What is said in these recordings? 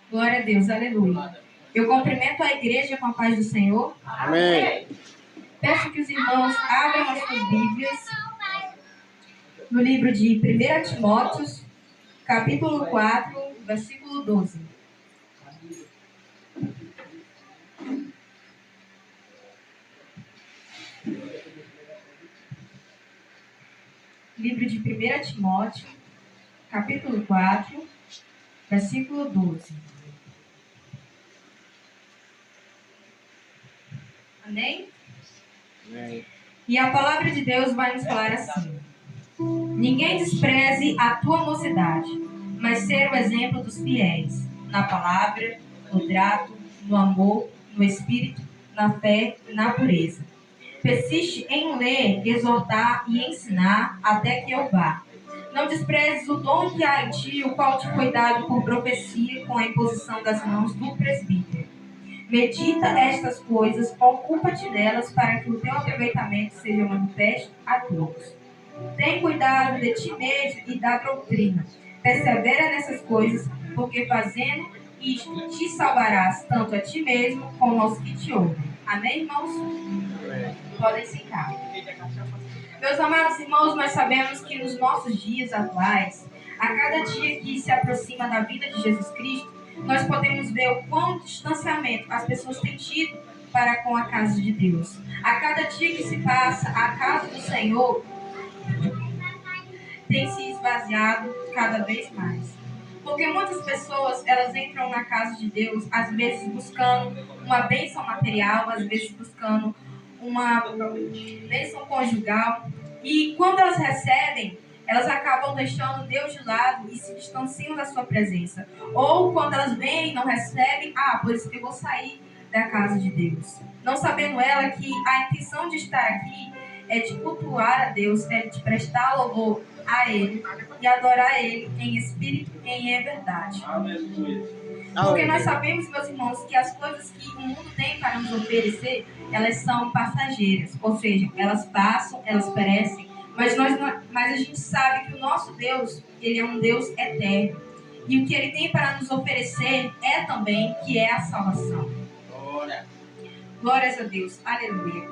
Glória a Deus, aleluia. Eu cumprimento a igreja com a paz do Senhor. Amém. Peço que os irmãos abram as suas Bíblias no livro de 1 Timóteo, capítulo 4, versículo 12. Livro de 1 Timóteo, capítulo 4, versículo 12. Amém? Amém. E a palavra de Deus vai nos falar assim: ninguém despreze a tua mocidade, mas ser o exemplo dos fiéis, na palavra, no trato, no amor, no espírito, na fé e na pureza. Persiste em ler, exortar e ensinar até que eu vá. Não desprezes o dom que há em ti, o qual te foi dado por profecia com a imposição das mãos do presbítero. Medita estas coisas, ocupa-te delas, para que o teu aproveitamento seja manifesto a todos. Tem cuidado de ti mesmo e da doutrina. Persevera nessas coisas, porque fazendo isto te salvarás tanto a ti mesmo como aos que te ouvem. Amém, irmãos? Amém. Podem sentar. Meus amados irmãos, nós sabemos que nos nossos dias atuais, a cada dia que se aproxima da vida de Jesus Cristo, nós podemos ver o quão distanciamento as pessoas têm tido para com a casa de Deus. A cada dia que se passa, a casa do Senhor tem se esvaziado cada vez mais. Porque muitas pessoas, elas entram na casa de Deus, às vezes buscando uma bênção material, às vezes buscando uma bênção conjugal. E quando elas recebem, elas acabam deixando Deus de lado e se distanciam da sua presença. Ou quando elas vêm e não recebem, pois eu vou sair da casa de Deus. Não sabendo ela que a intenção de estar aqui é de cultuar a Deus, é de prestar louvor a Ele e adorar Ele em espírito e em verdade. Porque nós sabemos, meus irmãos, que as coisas que o mundo tem para nos oferecer, elas são passageiras, ou seja, elas passam, elas perecem, mas a gente sabe que o nosso Deus, Ele é um Deus eterno. E o que Ele tem para nos oferecer é também que é a salvação. Glórias a Deus, aleluia.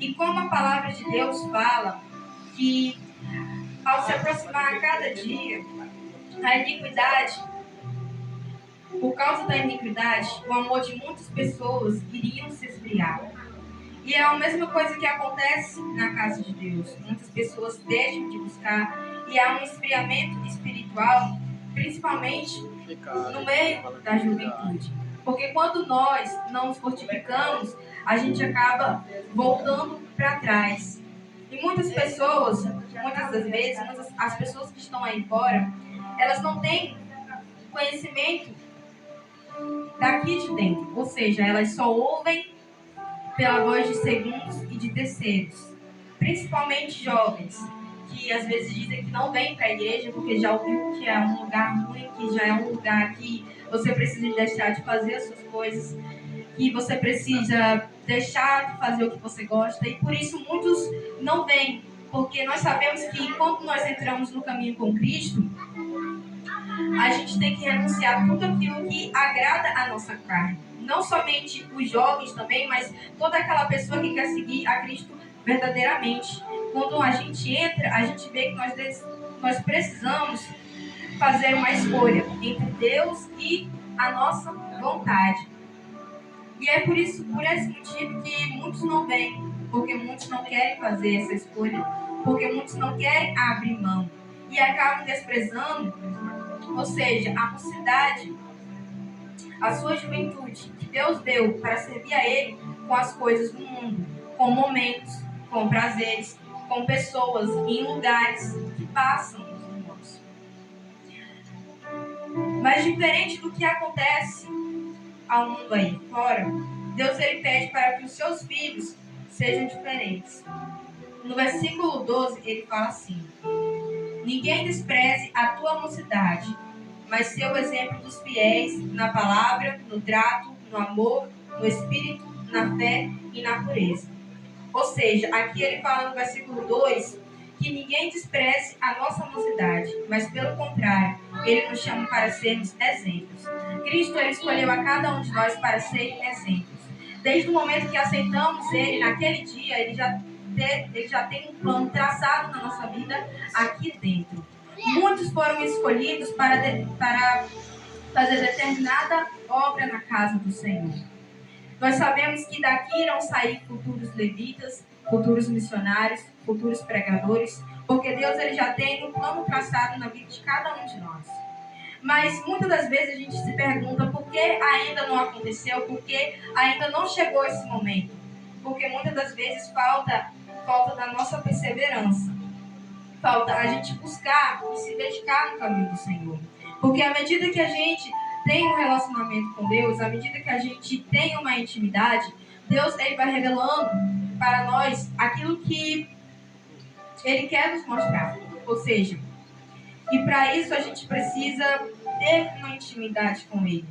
E como a palavra de Deus fala que ao se aproximar a cada dia, a iniquidade, por causa da iniquidade, o amor de muitas pessoas iriam se esfriar. E é a mesma coisa que acontece na casa de Deus. Muitas pessoas deixam de buscar e há um esfriamento espiritual, principalmente no meio da juventude. Porque quando nós não nos fortificamos, a gente acaba voltando para trás. E muitas pessoas, muitas das vezes, as pessoas que estão aí fora, elas não têm conhecimento daqui de dentro. Ou seja, elas só ouvem pela voz de segundos e de terceiros. Principalmente jovens, que às vezes dizem que não vêm para a igreja porque já ouviu que é um lugar ruim, que já é um lugar que você precisa deixar de fazer as suas coisas, que você precisa deixar de fazer o que você gosta, e por isso muitos não vêm, porque nós sabemos que quando nós entramos no caminho com Cristo, a gente tem que renunciar tudo aquilo que agrada a nossa carne. Não somente os jovens também, mas toda aquela pessoa que quer seguir a Cristo verdadeiramente. Quando a gente entra, a gente vê que nós precisamos fazer uma escolha entre Deus e a nossa vontade. E é por esse motivo que muitos não vêm, porque muitos não querem fazer essa escolha, porque muitos não querem abrir mão e acabam desprezando, ou seja, a mocidade, a sua juventude que Deus deu para servir a Ele com as coisas do mundo, com momentos, com prazeres, com pessoas, em lugares que passam, irmãos. Mas diferente do que acontece ao mundo aí fora, Deus ele pede para que os seus filhos sejam diferentes. No versículo 12 ele fala assim: ninguém despreze a tua mocidade, mas ser o exemplo dos fiéis na palavra, no trato, no amor, no espírito, na fé e na pureza. Ou seja, aqui ele fala no versículo 2 que ninguém despreze a nossa mocidade, mas pelo contrário, Ele nos chama para sermos exemplos. Cristo, ele escolheu a cada um de nós para ser exemplos. Desde o momento que aceitamos Ele, naquele dia, Ele já tem um plano traçado na nossa vida aqui dentro. Muitos foram escolhidos para fazer determinada obra na casa do Senhor. Nós sabemos que daqui irão sair futuros levitas, futuros missionários, futuros pregadores, porque Deus ele já tem um plano traçado na vida de cada um de nós. Mas muitas das vezes a gente se pergunta por que ainda não aconteceu, por que ainda não chegou esse momento. Porque muitas das vezes falta da nossa perseverança. Falta a gente buscar e se dedicar no caminho do Senhor. Porque à medida que a gente tem um relacionamento com Deus, à medida que a gente tem uma intimidade, Deus ele vai revelando para nós aquilo que Ele quer nos mostrar. Ou seja, e para isso a gente precisa ter uma intimidade com Ele,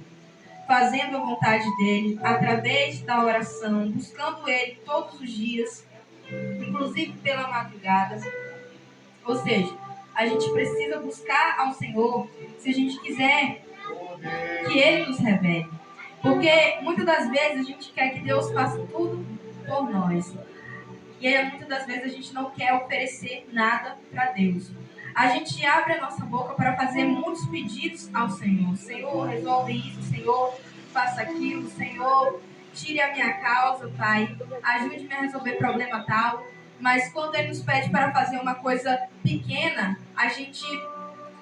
fazendo a vontade dEle, através da oração, buscando Ele todos os dias, inclusive pela madrugada. Ou seja, a gente precisa buscar ao Senhor se a gente quiser que Ele nos revele. Porque muitas das vezes a gente quer que Deus faça tudo por nós. E aí, muitas das vezes a gente não quer oferecer nada para Deus. A gente abre a nossa boca para fazer muitos pedidos ao Senhor. Senhor, resolve isso. Senhor, faça aquilo. Senhor, tire a minha causa, Pai. Ajude-me a resolver problema tal. Mas quando Ele nos pede para fazer uma coisa pequena, a gente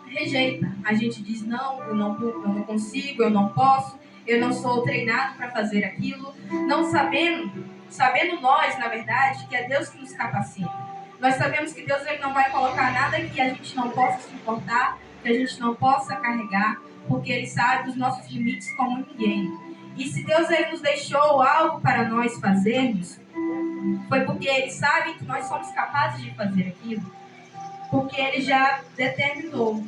rejeita. A gente diz, não, eu não consigo, eu não posso, eu não sou treinado para fazer aquilo. Não sabendo nós, na verdade, que é Deus que nos capacita. Nós sabemos que Deus ele não vai colocar nada que a gente não possa suportar, que a gente não possa carregar, porque Ele sabe os nossos limites como ninguém. E se Deus ele nos deixou algo para nós fazermos, foi porque Ele sabe que nós somos capazes de fazer aquilo, porque Ele já determinou.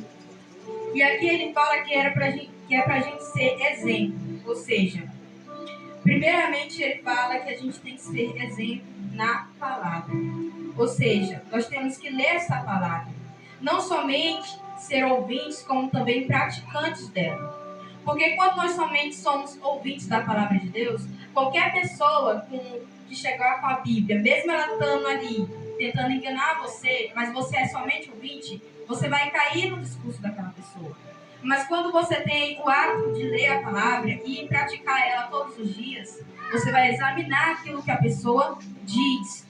E aqui Ele fala que é para a gente ser exemplo, ou seja, primeiramente Ele fala que a gente tem que ser exemplo na palavra. Ou seja, nós temos que ler essa palavra. Não somente ser ouvintes, como também praticantes dela. Porque quando nós somente somos ouvintes da palavra de Deus, qualquer pessoa que chegar com a Bíblia, mesmo ela estando ali, tentando enganar você, mas você é somente ouvinte, você vai cair no discurso daquela pessoa. Mas quando você tem o hábito de ler a palavra e praticar ela todos os dias, você vai examinar aquilo que a pessoa diz.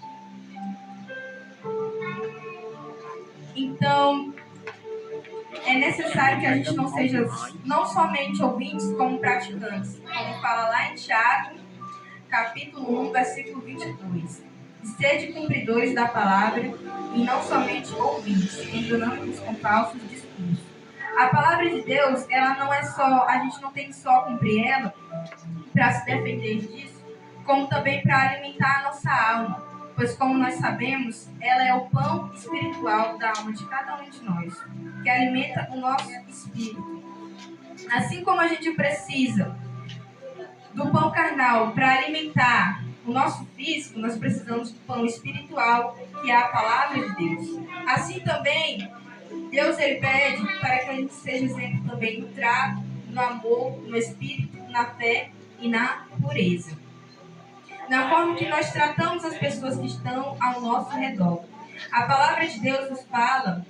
Então, é necessário que a gente não seja não somente ouvintes, como praticantes. Como fala lá em Tiago, capítulo 1, versículo 22. Sede cumpridores da palavra e não somente ouvintes, enganando-nos com falsos discursos. A palavra de Deus, ela não é só, a gente não tem que só cumprir ela para se defender disso, como também para alimentar a nossa alma. Pois, como nós sabemos, ela é o pão espiritual da alma de cada um de nós, que alimenta o nosso espírito. Assim como a gente precisa do pão carnal para alimentar o nosso físico, nós precisamos do pão espiritual, que é a palavra de Deus. Assim também, Deus ele pede para que a gente seja exemplo também no trato, no amor, no espírito, na fé e na pureza. Na forma que nós tratamos as pessoas que estão ao nosso redor. A palavra de Deus nos fala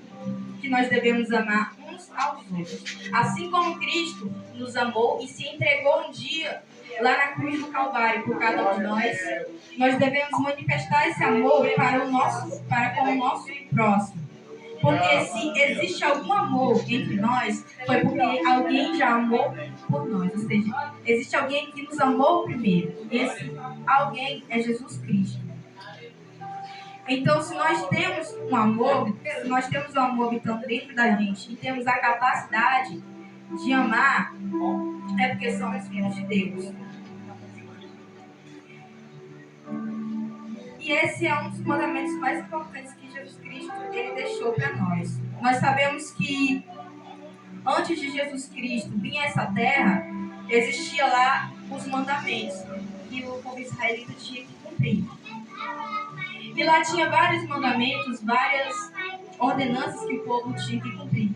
que nós devemos amar uns aos outros. Assim como Cristo nos amou e se entregou um dia lá na cruz do Calvário por cada um de nós devemos manifestar esse amor para com o nosso próximo. Porque se existe algum amor entre nós, foi porque alguém já amou por nós. Ou seja, existe alguém que nos amou primeiro. E esse alguém é Jesus Cristo. Então, se nós temos um amor, se nós temos um amor habitando dentro da gente e temos a capacidade de amar, é porque somos filhos de Deus. E esse é um dos mandamentos mais importantes que Jesus Cristo ele deixou para nós. Nós sabemos que antes de Jesus Cristo vir a essa terra, existia lá os mandamentos que o povo israelita tinha que cumprir. E lá tinha vários mandamentos, várias ordenanças que o povo tinha que cumprir.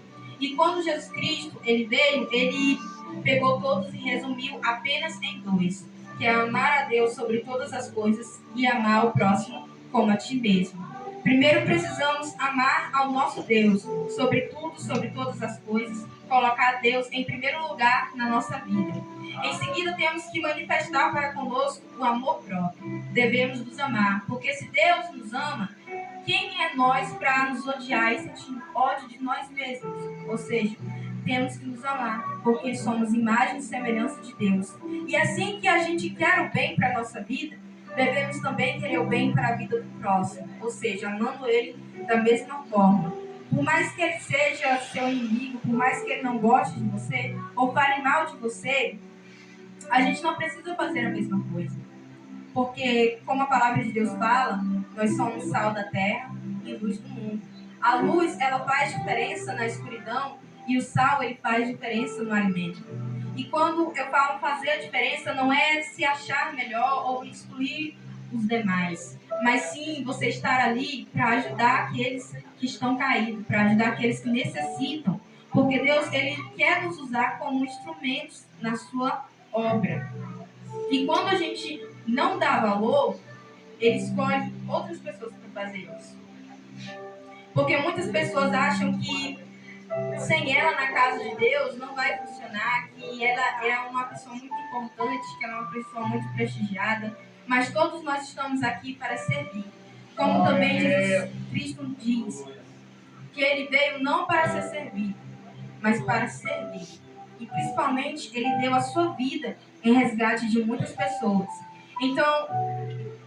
E quando Jesus Cristo ele veio, ele pegou todos e resumiu apenas em dois, que é amar a Deus sobre todas as coisas e amar o próximo como a ti mesmo. Primeiro precisamos amar ao nosso Deus sobre tudo, sobre todas as coisas, colocar Deus em primeiro lugar na nossa vida. Em seguida temos que manifestar para conosco o amor próprio. Devemos nos amar, porque se Deus nos ama, quem é nós para nos odiar e sentir ódio de nós mesmos? Ou seja, temos que nos amar, porque somos imagem e semelhança de Deus. E assim que a gente quer o bem para a nossa vida, devemos também querer o bem para a vida do próximo, ou seja, amando ele da mesma forma. Por mais que ele seja seu inimigo, por mais que ele não goste de você, ou fale mal de você, a gente não precisa fazer a mesma coisa. Porque, como a palavra de Deus fala, nós somos sal da terra e luz do mundo. A luz, ela faz diferença na escuridão e o sal, ele faz diferença no alimento. E quando eu falo fazer a diferença, não é se achar melhor ou excluir os demais, mas sim você estar ali para ajudar aqueles que estão caídos, para ajudar aqueles que necessitam. Porque Deus, ele quer nos usar como instrumentos na sua obra. E quando a gente não dá valor, ele escolhe outras pessoas para fazer isso. Porque muitas pessoas acham que sem ela na casa de Deus não vai funcionar, que ela é uma pessoa muito importante, que ela é uma pessoa muito prestigiada, mas todos nós estamos aqui para servir. Como também Jesus Cristo diz, que ele veio não para ser servido, mas para servir. E principalmente ele deu a sua vida em resgate de muitas pessoas. Então,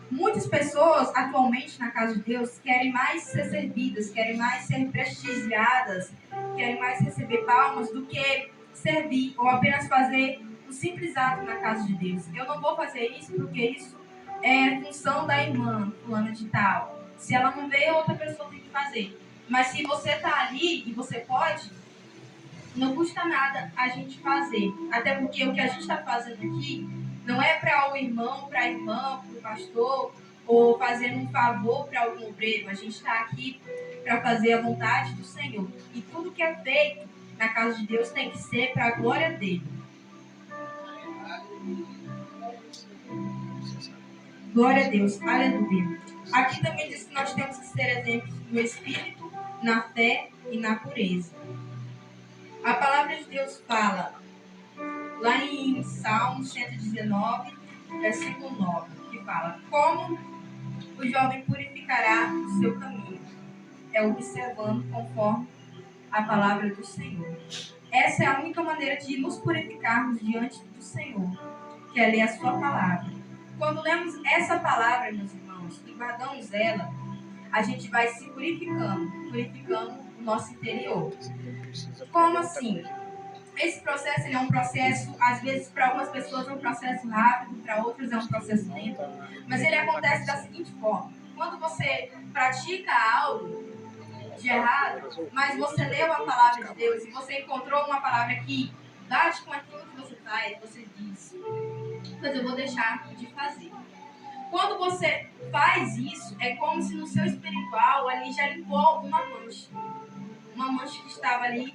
muitas pessoas atualmente na casa de Deus querem mais ser servidas, querem mais ser prestigiadas, querem mais receber palmas do que servir ou apenas fazer um simples ato na casa de Deus. Eu não vou fazer isso porque isso é função da irmã fulana de tal. Se ela não veio, outra pessoa tem que fazer. Mas se você está ali e você pode, não custa nada a gente fazer. Até porque o que a gente está fazendo aqui não é para o irmão, para a irmã, para o pastor, ou fazendo um favor para algum obreiro. A gente está aqui para fazer a vontade do Senhor. E tudo que é feito na casa de Deus tem que ser para a glória dele. Glória a Deus, aleluia. Aqui também diz que nós temos que ser exemplos no Espírito, na fé e na pureza. A palavra de Deus fala lá em Salmo 119, versículo 9, que fala: como o jovem purificará o seu caminho? É observando conforme a palavra do Senhor. Essa é a única maneira de nos purificarmos diante do Senhor, que é ler a sua palavra. Quando lemos essa palavra, meus irmãos, e guardamos ela, a gente vai se purificando o nosso interior. Como assim? Esse processo é um processo, às vezes para algumas pessoas é um processo rápido, para outras é um processo lento, mas ele acontece da seguinte forma: quando você pratica algo de errado, mas você leu a palavra de Deus e você encontrou uma palavra que bate com aquilo que você faz, você diz, mas eu vou deixar de fazer. Quando você faz isso, é como se no seu espiritual ali já limpou uma mancha que estava ali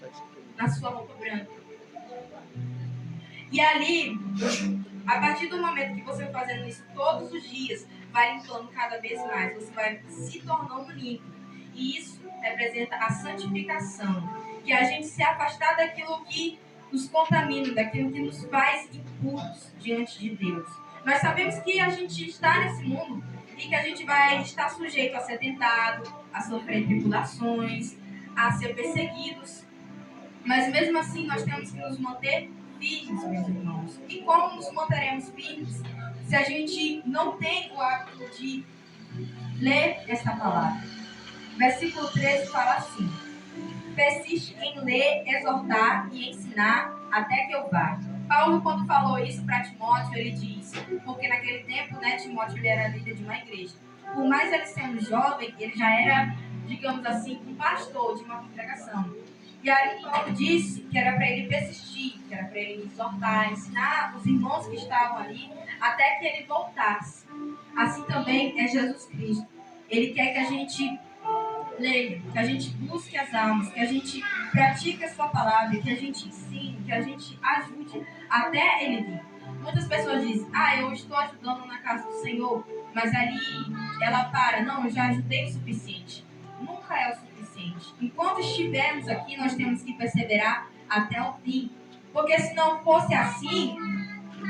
na sua roupa branca. E ali, a partir do momento que você vai fazendo isso todos os dias, vai limpando cada vez mais, você vai se tornando limpo. E isso representa a santificação, que é a gente se afastar daquilo que nos contamina, daquilo que nos faz impuros diante de Deus. Nós sabemos que a gente está nesse mundo e que a gente vai estar sujeito a ser tentado, a sofrer tribulações, a ser perseguidos. Mas mesmo assim, nós temos que nos manter firmes, meus irmãos. E como nos manteremos firmes se a gente não tem o hábito de ler esta palavra? Versículo 13 fala assim: persiste em ler, exortar e ensinar até que eu vá. Paulo, quando falou isso para Timóteo, ele diz, porque naquele tempo, Timóteo ele era líder de uma igreja. Por mais ele sendo jovem, ele já era, digamos assim, um pastor de uma congregação. E aí Paulo disse que era para ele persistir, que era para ele exortar, ensinar os irmãos que estavam ali, até que ele voltasse. Assim também é Jesus Cristo. Ele quer que a gente leia, que a gente busque as almas, que a gente pratique a sua palavra, que a gente ensine, que a gente ajude até ele vir. Muitas pessoas dizem, eu estou ajudando na casa do Senhor, mas ali ela para, não, eu já ajudei o suficiente. Nunca é o suficiente. Enquanto estivermos aqui, nós temos que perseverar até o fim. Porque se não fosse assim,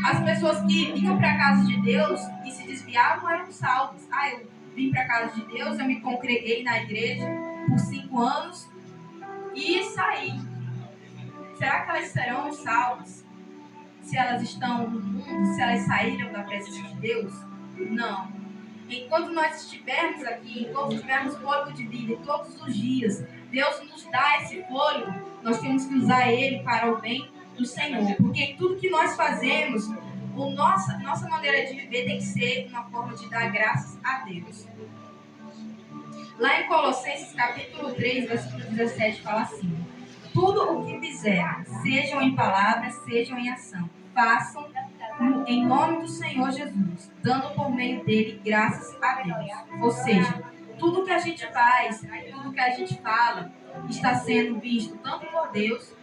as pessoas que vinham para a casa de Deus e se desviavam eram salvas. Eu vim para a casa de Deus, eu me congreguei na igreja por 5 anos e saí. Será que elas serão salvas? Se elas estão no mundo, se elas saíram da presença de Deus? Não. Enquanto nós estivermos aqui, enquanto tivermos fôlego de vida todos os dias, Deus nos dá esse fôlego, nós temos que usar ele para o bem do Senhor. Porque em tudo que nós fazemos, nossa maneira de viver tem que ser uma forma de dar graças a Deus. Lá em Colossenses capítulo 3, versículo 17, fala assim: tudo o que fizerem, sejam em palavras, sejam em ação, façam em nome do Senhor Jesus, dando por meio dele graças a Deus. Ou seja, tudo que a gente faz, tudo que a gente fala, está sendo visto tanto por Deus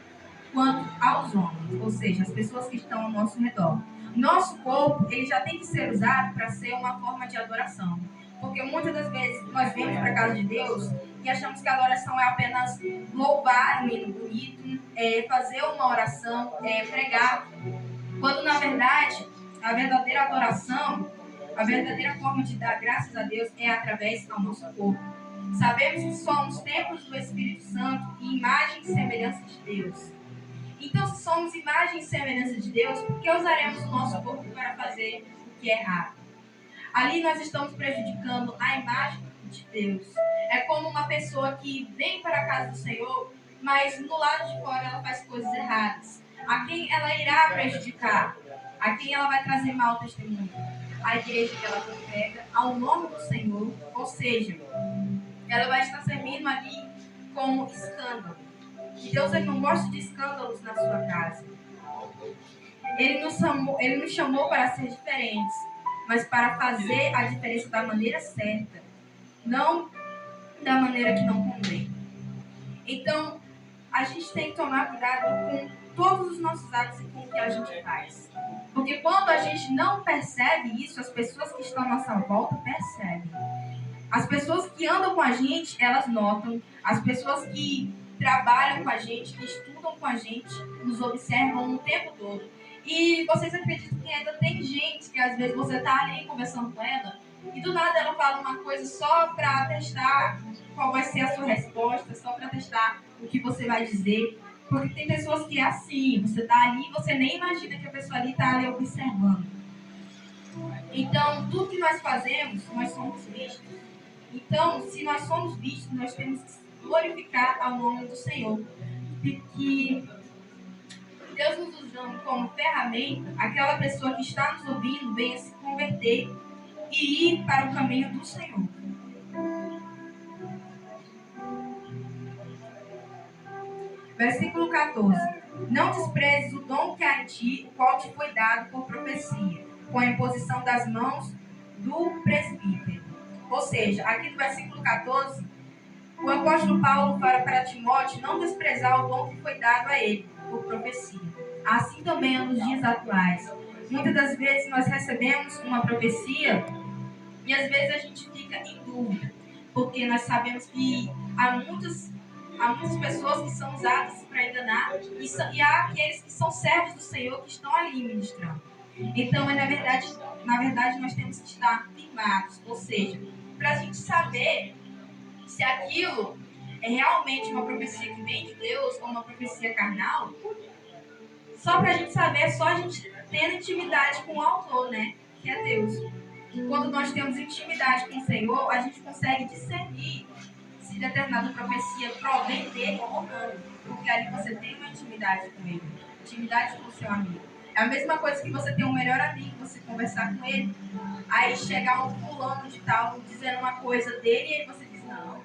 quanto aos homens, ou seja, as pessoas que estão ao nosso redor. Nosso corpo, ele já tem que ser usado para ser uma forma de adoração. Porque muitas das vezes nós vemos para a casa de Deus e achamos que a adoração é apenas louvar um hino bonito, fazer uma oração, pregar. Quando, na verdade, a verdadeira adoração, a verdadeira forma de dar graças a Deus é através do nosso corpo. Sabemos que somos templos do Espírito Santo e imagem e semelhança de Deus. Então, se somos imagem e semelhança de Deus, por que usaremos o nosso corpo para fazer o que é errado? Ali nós estamos prejudicando a imagem de Deus. É como uma pessoa que vem para a casa do Senhor, mas no lado de fora ela faz coisas erradas. A quem ela irá prejudicar? A quem ela vai trazer mau testemunho? A igreja que ela congrega ao nome do Senhor, ou seja, ela vai estar servindo ali como escândalo. E Deus não gosta de escândalos na sua casa. Ele nos chamou para ser diferentes, mas para fazer a diferença da maneira certa, não da maneira que não convém. Então, a gente tem que tomar cuidado com todos os nossos atos e com o que a gente faz. Porque quando a gente não percebe isso, as pessoas que estão à nossa volta percebem. As pessoas que andam com a gente, elas notam. As pessoas que trabalham com a gente, que estudam com a gente, nos observam o tempo todo. E vocês acreditam que ainda tem gente que às vezes você está ali conversando com ela e do nada ela fala uma coisa só para testar qual vai ser a sua resposta, só para testar o que você vai dizer. Porque tem pessoas que é assim, você está ali e você nem imagina que a pessoa ali está ali observando. Então, tudo que nós fazemos, nós somos vistos. Então, se nós somos vistos, nós temos que glorificar ao nome do Senhor. Que Deus nos usando como ferramenta, aquela pessoa que está nos ouvindo venha se converter e ir para o caminho do Senhor. Versículo 14. Não desprezes o dom que há em ti, o qual te foi dado por profecia, com a imposição das mãos do presbítero. Ou seja, aqui no versículo 14, o apóstolo Paulo fala para Timóteo não desprezar o dom que foi dado a ele, por profecia. Assim também é nos dias atuais. Muitas das vezes nós recebemos uma profecia e às vezes a gente fica em dúvida, porque nós sabemos que há muitas pessoas que são usadas para enganar e há aqueles que são servos do Senhor que estão ali ministrando. Então, na verdade, nós temos que estar firmados, ou seja, para a gente saber se aquilo é realmente uma profecia que vem de Deus ou uma profecia carnal. Só para a gente saber, só a gente tendo intimidade com o autor, né? Que é Deus. E quando nós temos intimidade com o Senhor, a gente consegue discernir se determinada profecia provém dele ou não. Porque ali você tem uma intimidade com ele, intimidade com o seu amigo. É a mesma coisa que você ter um melhor amigo, você conversar com ele, aí chegar um fulano de tal dizendo uma coisa dele e aí você diz, não,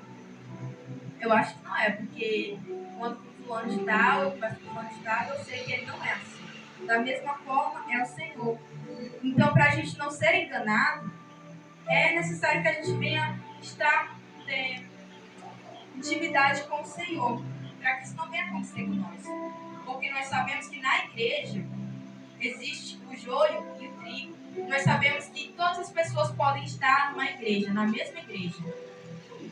eu acho que não é, porque quando fulano de tal, eu sei que ele não é assim. Da mesma forma, é o Senhor. Então, para a gente não ser enganado, é necessário que a gente venha estar intimidade com o Senhor, para que isso não venha acontecer com nós. Porque nós sabemos que na igreja existe o joio e o trigo. Nós sabemos que todas as pessoas podem estar numa igreja, na mesma igreja.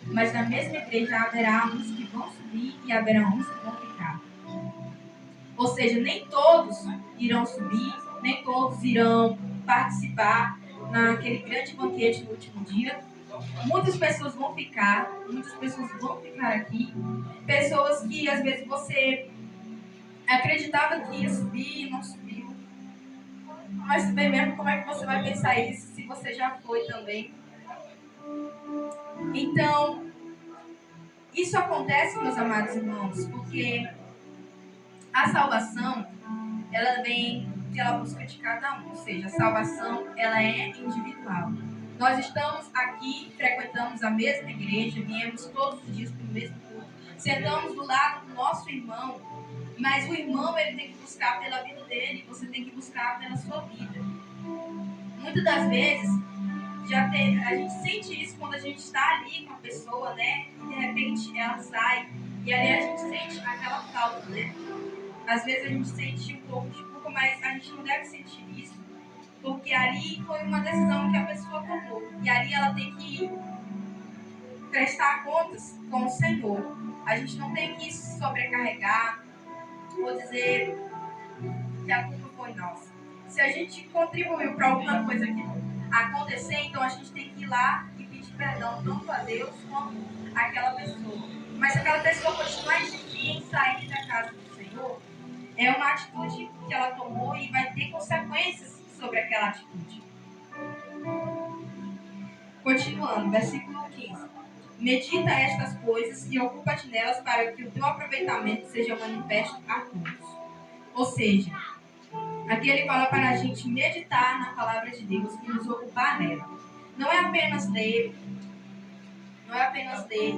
Mas na mesma igreja haverá uns que vão subir e haverá uns que vão ficar. Ou seja, nem todos irão subir, nem todos irão participar naquele grande banquete no último dia. Muitas pessoas vão ficar aqui. Pessoas que às vezes você acreditava que ia subir e não subiu. Mas bem mesmo, como é que você vai pensar isso se você já foi também? Então, isso acontece, meus amados irmãos, porque a salvação, ela vem pela busca de cada um. Ou seja, a salvação, ela é individual. Nós estamos aqui, frequentamos a mesma igreja, viemos todos os dias para o mesmo culto, sentamos do lado do nosso irmão, mas o irmão, ele tem que buscar pela vida dele, você tem que buscar pela sua vida. Muitas das vezes, a gente sente isso quando a gente está ali com a pessoa, né? E de repente ela sai, e ali a gente sente aquela falta, né? Às vezes a gente sente um pouco de culpa, mas a gente não deve sentir isso, porque ali foi uma decisão que a pessoa tomou. E ali ela tem que prestar contas com o Senhor. A gente não tem que se sobrecarregar ou dizer que a culpa foi nossa. Se a gente contribuiu para alguma coisa que acontecer, então a gente tem que ir lá e pedir perdão tanto a Deus quanto àquela pessoa. Mas se aquela pessoa continuar insistindo em sair da casa do Senhor, é uma atitude que ela tomou e vai ter consequências sobre aquela atitude. Continuando, versículo 15. Medita estas coisas e ocupa-te nelas para que o teu aproveitamento seja manifesto a todos. Ou seja, aqui ele fala para a gente meditar na palavra de Deus e nos ocupar nela. Não é apenas ler,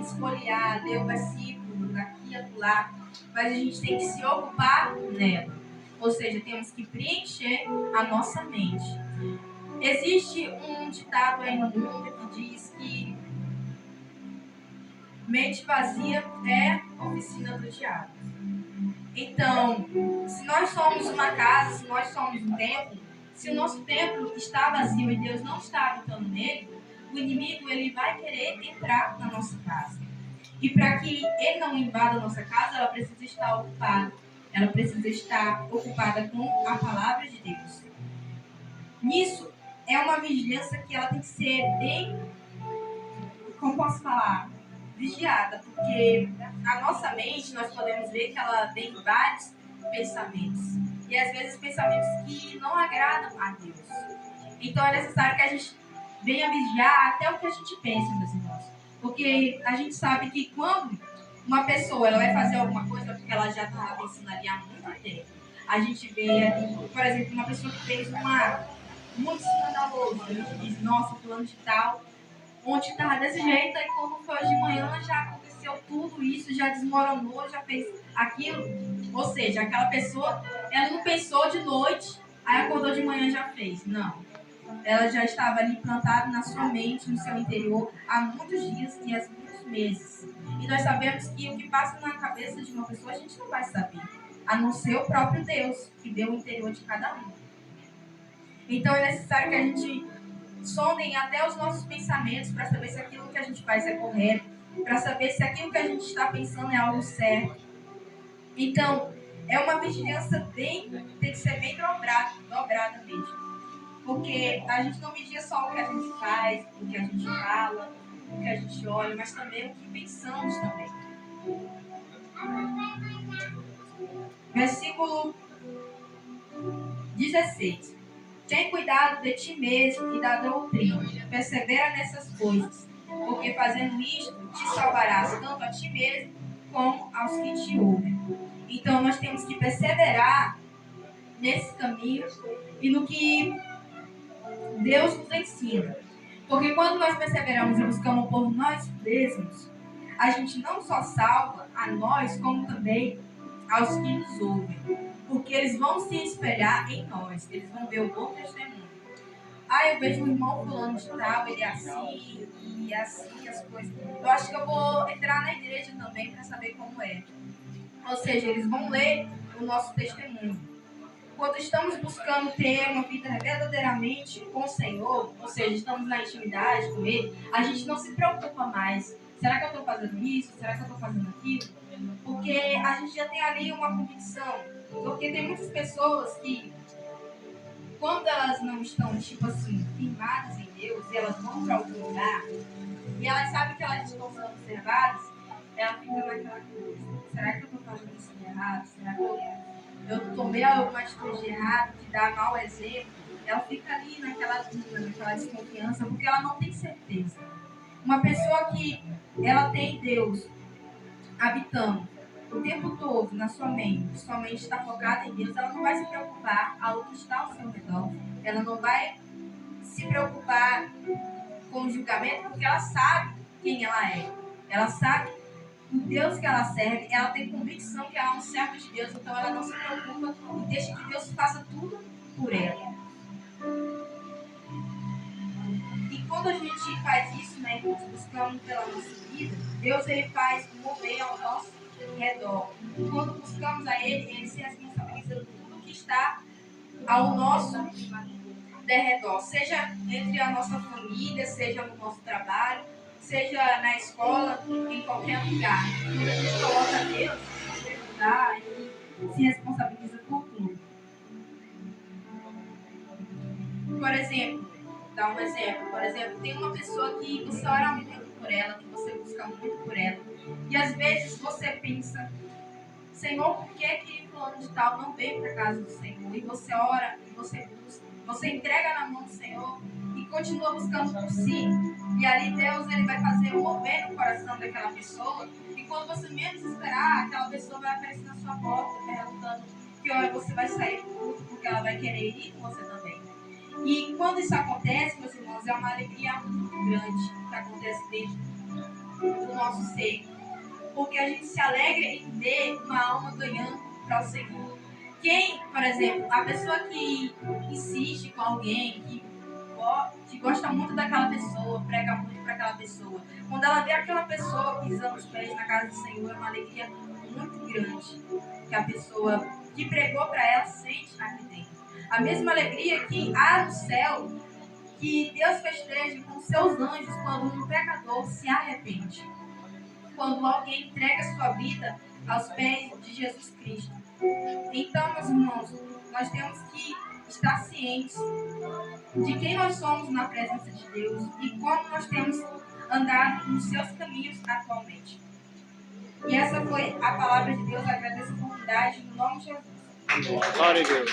esfolhear, ler o versículo daqui e acolá, mas a gente tem que se ocupar nela. Ou seja, temos que preencher a nossa mente. Existe um ditado aí no mundo que diz que mente vazia é oficina do diabo. Então, se nós somos uma casa, se nós somos um templo, se o nosso templo está vazio e Deus não está habitando nele, o inimigo ele vai querer entrar na nossa casa. E para que ele não invada a nossa casa, ela precisa estar ocupada. Ela precisa estar ocupada com a palavra de Deus. Nisso, é uma vigilância que ela tem que ser bem, como posso falar, vigiada, porque a nossa mente, nós podemos ver que ela tem vários pensamentos. E às vezes pensamentos que não agradam a Deus. Então é necessário que a gente venha vigiar até o que a gente pensa, meus irmãos. Porque a gente sabe que quando uma pessoa ela vai fazer alguma coisa porque ela já estava pensando ali há muito tempo. A gente vê ali, por exemplo, uma pessoa que fez um ato muito escandaloso. A gente diz, nossa, fulano de tal, ontem estava desse jeito, aí quando foi hoje de manhã já aconteceu tudo isso, já desmoronou, já fez aquilo. Ou seja, aquela pessoa, ela não pensou de noite, aí acordou de manhã e já fez. Não. Ela já estava ali plantada na sua mente, no seu interior, há muitos dias e há muitos meses. E nós sabemos que o que passa na cabeça de uma pessoa, a gente não vai saber. A não ser o próprio Deus, que deu o interior de cada um. Então é necessário que a gente sondem até os nossos pensamentos para saber se aquilo que a gente faz é correto, para saber se aquilo que a gente está pensando é algo certo. Então, é uma vigilância tem que ser bem dobrada mesmo. Porque a gente não vigia só o que a gente faz, o que a gente fala, o que a gente olha, mas também o que pensamos também. Versículo 16. Tem cuidado de ti mesmo e da doutrina. Persevera nessas coisas, porque fazendo isto, te salvarás tanto a ti mesmo como aos que te ouvem. Então, nós temos que perseverar nesse caminho e no que Deus nos ensina. Porque quando nós perseveramos e buscamos por nós mesmos, a gente não só salva a nós, como também aos que nos ouvem. Porque eles vão se espelhar em nós, eles vão ver o bom testemunho. eu vejo o irmão fulano de tal, ele é assim, e é assim as coisas. Eu acho que eu vou entrar na igreja também para saber como é. Ou seja, eles vão ler o nosso testemunho. Quando estamos buscando ter uma vida verdadeiramente com o Senhor, ou seja, estamos na intimidade com Ele, a gente não se preocupa mais. Será que eu estou fazendo isso? Será que eu estou fazendo aquilo? Porque a gente já tem ali uma convicção. Porque tem muitas pessoas que, quando elas não estão, tipo assim, firmadas em Deus, e elas vão para algum lugar, e elas sabem que elas estão sendo observadas, ela fica naquela coisa. Será que eu estou fazendo isso de errado? Será que eu tomei alguma atitude de errado, que dá mau exemplo? Ela fica ali naquela dúvida, naquela desconfiança, porque ela não tem certeza. Uma pessoa que ela tem Deus habitando o tempo todo na sua mente está focada em Deus, ela não vai se preocupar ao que está ao seu redor. Ela não vai se preocupar com o julgamento, porque ela sabe quem ela é. Ela sabe o Deus que ela serve, ela tem convicção que ela é um servo de Deus, então ela não se preocupa e deixa que Deus faça tudo por ela. E quando a gente faz isso, né, buscando pela nossa vida, Deus ele faz mover ao nosso redor. Quando buscamos a Ele se responsabiliza de tudo que está ao nosso derredor, seja entre a nossa família, seja no nosso trabalho, seja na escola, em qualquer lugar. Quando a gente coloca Deus em primeiro lugar, Ele se responsabiliza por tudo. Por exemplo, dar um exemplo. Por exemplo, tem uma pessoa que você ora muito por ela, que você busca muito por ela. E às vezes você pensa, Senhor, por que fulano de tal não veio para a casa do Senhor? E você ora, e você busca, você entrega na mão do Senhor e continua buscando por si. E ali Deus ele vai fazer mover no coração daquela pessoa. E quando você menos esperar, aquela pessoa vai aparecer na sua porta perguntando que hora você vai sair do culto, porque ela vai querer ir com você também. E quando isso acontece, meus irmãos, é uma alegria muito grande que acontece dentro do nosso ser. Porque a gente se alegra em ver uma alma ganhando para o Senhor. Quem, por exemplo, a pessoa que insiste com alguém, que gosta muito daquela pessoa, prega muito para aquela pessoa, quando ela vê aquela pessoa pisando os pés na casa do Senhor, é uma alegria muito grande que a pessoa que pregou para ela sente aqui dentro. A mesma alegria que há no céu, que Deus festeja com seus anjos quando um pecador se arrepende. Quando alguém entrega sua vida aos pés de Jesus Cristo. Então, meus irmãos, nós temos que estar cientes de quem nós somos na presença de Deus e como nós temos andado nos seus caminhos atualmente. E essa foi a palavra de Deus. Agradeço a oportunidade no nome de Jesus. Glória a Deus.